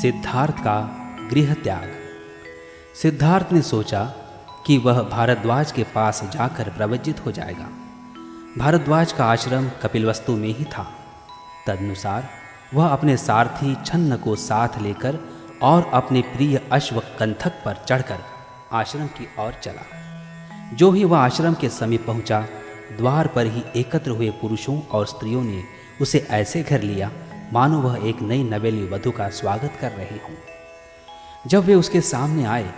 सिद्धार्थ का गृह त्याग। सिद्धार्थ ने सोचा कि वह भारद्वाज के पास जाकर प्रवज्जित हो जाएगा। भारद्वाज का आश्रम कपिलवस्तु में ही था। तदनुसार वह अपने सारथी छन्न को साथ लेकर और अपने प्रिय अश्व कंथक पर चढ़कर आश्रम की ओर चला। जो ही वह आश्रम के समीप पहुंचा, द्वार पर ही एकत्र हुए पुरुषों और स्त्रियों ने उसे ऐसे घेर लिया मानो वह एक नई नवेली वधू का स्वागत कर रहे हों। जब वे उसके सामने आए,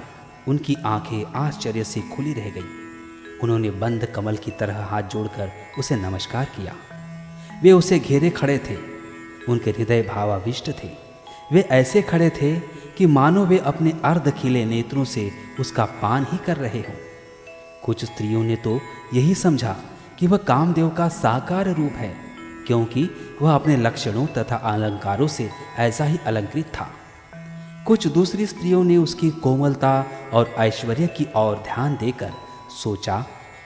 उनकी आंखें आश्चर्य से खुली रह गईं। उन्होंने बंद कमल की तरह हाथ जोड़कर उसे नमस्कार किया। वे उसे घेरे खड़े थे। उनके हृदय भावाविष्ट थे। वे ऐसे खड़े थे कि मानो वे अपने अर्ध खिले नेत्रों से उसका पान ही कर रहे हों। कुछ स्त्रियों ने तो यही समझा कि वह कामदेव का साकार रूप है, क्योंकि वह अपने लक्षणों तथा अलंकारों से ऐसा ही अलंकृत था। कुछ दूसरी स्त्रियों ने उसकी कोमलता और ऐश्वर्य की ओर ध्यान देकर सोचा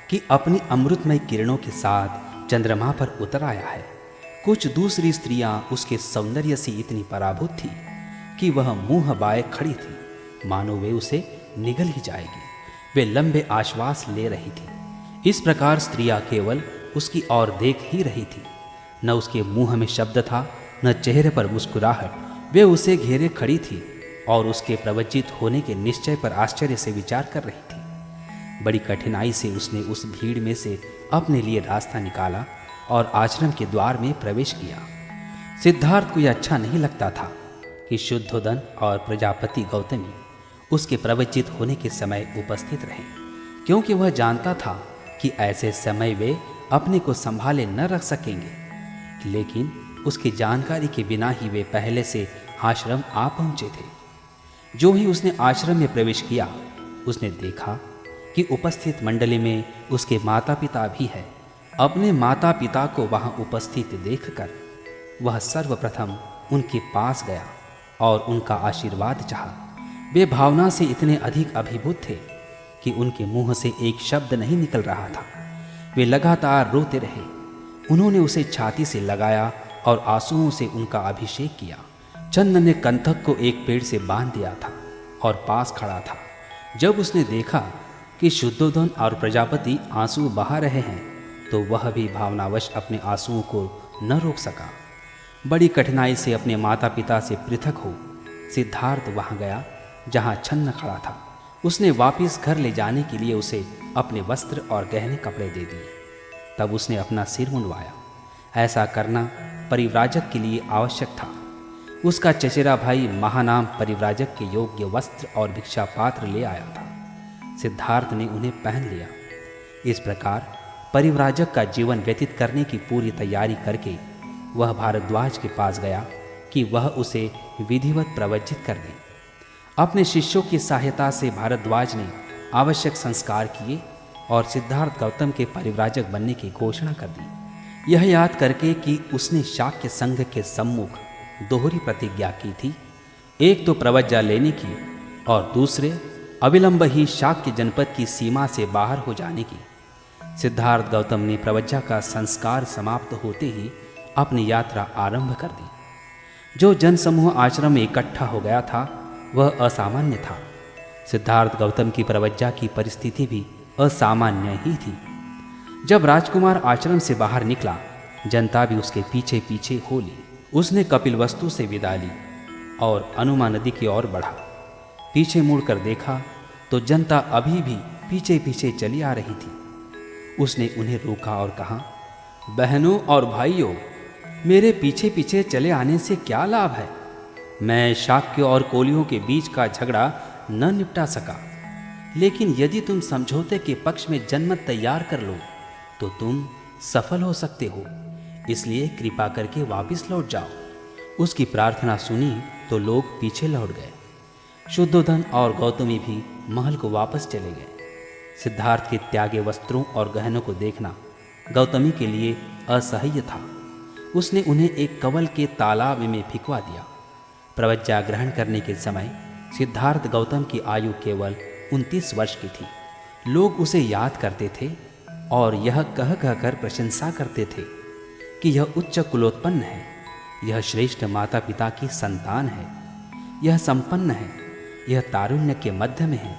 कि अपनी अमृतमय किरणों के साथ चंद्रमा पर उतर आया है। कुछ दूसरी स्त्रियां उसके सौंदर्य से इतनी पराभूत थी कि वह मुंह बाए खड़ी थी, मानो वे उसे निगल ही जाएगी। वे लंबे आश्वास ले रही थी। इस प्रकार स्त्रियां केवल उसकी ओर देख ही रही थी। न उसके मुंह में शब्द था, न चेहरे पर मुस्कुराहट। वे उसे घेरे खड़ी थी और उसके प्रवज्जित होने के निश्चय पर आश्चर्य से विचार कर रही थी। बड़ी कठिनाई से उसने उस भीड़ में से अपने लिए रास्ता निकाला और आश्रम के द्वार में प्रवेश किया। सिद्धार्थ को यह अच्छा नहीं लगता था कि शुद्धोदन और प्रजापति गौतमी उसके प्रवज्जित होने के समय उपस्थित रहे, क्योंकि वह जानता था कि ऐसे समय वे अपने को संभाले न रख सकेंगे। लेकिन उसकी जानकारी के बिना ही वे पहले से आश्रम आ पहुंचे थे। जो ही उसने आश्रम में प्रवेश किया, उसने देखा कि उपस्थित मंडली में उसके माता पिता भी है। अपने माता पिता को वहां उपस्थित देखकर वह सर्वप्रथम उनके पास गया और उनका आशीर्वाद चाहा। वे भावना से इतने अधिक अभिभूत थे कि उनके मुंह से एक शब्द नहीं निकल रहा था। वे लगातार रोते रहे। उन्होंने उसे छाती से लगाया और आंसुओं से उनका अभिषेक किया। चंद ने कंथक को एक पेड़ से बांध दिया था और पास खड़ा था। जब उसने देखा कि शुद्धोदन और प्रजापति आंसू बहा रहे हैं, तो वह भी भावनावश अपने आंसुओं को न रोक सका। बड़ी कठिनाई से अपने माता पिता से पृथक हो सिद्धार्थ वहां गया जहां छन्न खड़ा था। उसने वापिस घर ले जाने के लिए उसे अपने वस्त्र और गहने कपड़े दे दिए। तब उसने अपना सिर मुंडवाया। ऐसा करना परिव्राजक के लिए आवश्यक था। उसका चचेरा भाई महानाम परिव्राजक के योग्य वस्त्र और भिक्षा पात्र ले आया था। सिद्धार्थ ने उन्हें पहन लिया। इस प्रकार परिव्राजक का जीवन व्यतीत करने की पूरी तैयारी करके वह भारद्वाज के पास गया कि वह उसे विधिवत प्रवज्जित कर दे। अपने शिष्यों की सहायता से भारद्वाज ने आवश्यक संस्कार किए और सिद्धार्थ गौतम के परिव्राजक बनने की घोषणा कर दी। यह याद करके कि उसने शाक्य संघ के सम्मुख दोहरी प्रतिज्ञा की थी, एक तो प्रवज्जा लेने की और दूसरे अविलंब ही शाक्य जनपद की सीमा से बाहर हो जाने की। सिद्धार्थ गौतम ने प्रवज्जा का संस्कार समाप्त होते ही अपनी यात्रा आरंभ कर दी। जो जनसमूह आश्रम में इकट्ठा हो गया था वह असामान्य था। सिद्धार्थ गौतम की प्रवज्जा की परिस्थिति भी असामान्य ही थी। जब राजकुमार आश्रम से बाहर निकला, जनता भी उसके पीछे पीछे हो ली। उसने कपिलवस्तु से विदा ली और अनुमा नदी की ओर बढ़ा। पीछे मुड़कर देखा तो जनता अभी भी पीछे पीछे चली आ रही थी। उसने उन्हें रोका और कहा, बहनों और भाइयों, मेरे पीछे पीछे चले आने से क्या लाभ है? मैं शाक्य और कोलियों के बीच का झगड़ा न निपटा सका, लेकिन यदि तुम समझौते के पक्ष में जनमत तैयार कर लो तो तुम सफल हो सकते हो। इसलिए कृपा करके वापस लौट जाओ। उसकी प्रार्थना सुनी तो लोग पीछे लौट गए। शुद्धोदन और गौतमी भी महल को वापस चले गए। सिद्धार्थ के त्यागे वस्त्रों और गहनों को देखना गौतमी के लिए असह्य था। उसने उन्हें एक कवल के तालाब में फिकवा दिया। प्रवज्जा ग्रहण करने के समय सिद्धार्थ गौतम की आयु केवल 29 वर्ष की थी। लोग उसे याद करते थे और यह कह कहकर प्रशंसा करते थे कि यह उच्च कुलोत्पन्न है, यह श्रेष्ठ माता पिता की संतान है, यह संपन्न है, यह तारुण्य के मध्य में है,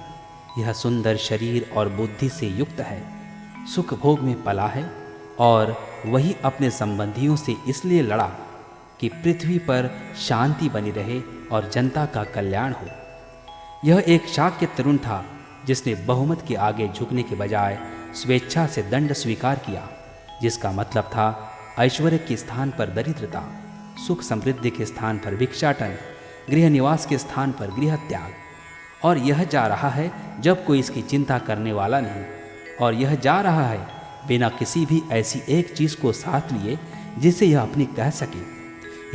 यह सुंदर शरीर और बुद्धि से युक्त है, सुख भोग में पला है और वही अपने संबंधियों से इसलिए लड़ा कि पृथ्वी पर शांति बनी रहे और जनता का कल्याण हो। यह एक शाक्य तरुण था जिसने बहुमत के आगे झुकने के बजाय स्वेच्छा से दंड स्वीकार किया, जिसका मतलब था ऐश्वर्य के स्थान पर दरिद्रता, सुख समृद्धि के स्थान पर भिक्षाटन, गृह निवास के स्थान पर गृह त्याग। और यह जा रहा है जब कोई इसकी चिंता करने वाला नहीं, और यह जा रहा है बिना किसी भी ऐसी एक चीज़ को साथ लिए जिसे यह अपनी कह सके।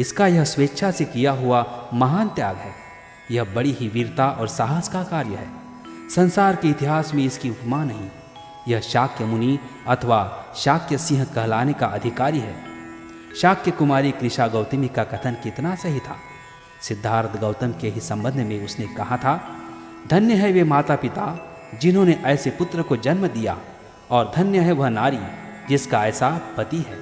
इसका यह स्वेच्छा से किया हुआ महान त्याग है। यह बड़ी ही वीरता और साहस का कार्य है। संसार के इतिहास में इसकी उपमा नहीं। यह शाक्य मुनि अथवा शाक्य सिंह कहलाने का अधिकारी है। शाक्य कुमारी कृषा गौतमी का कथन कितना सही था। सिद्धार्थ गौतम के ही संबंध में उसने कहा था, धन्य है वे माता पिता जिन्होंने ऐसे पुत्र को जन्म दिया, और धन्य है वह नारी जिसका ऐसा पति है।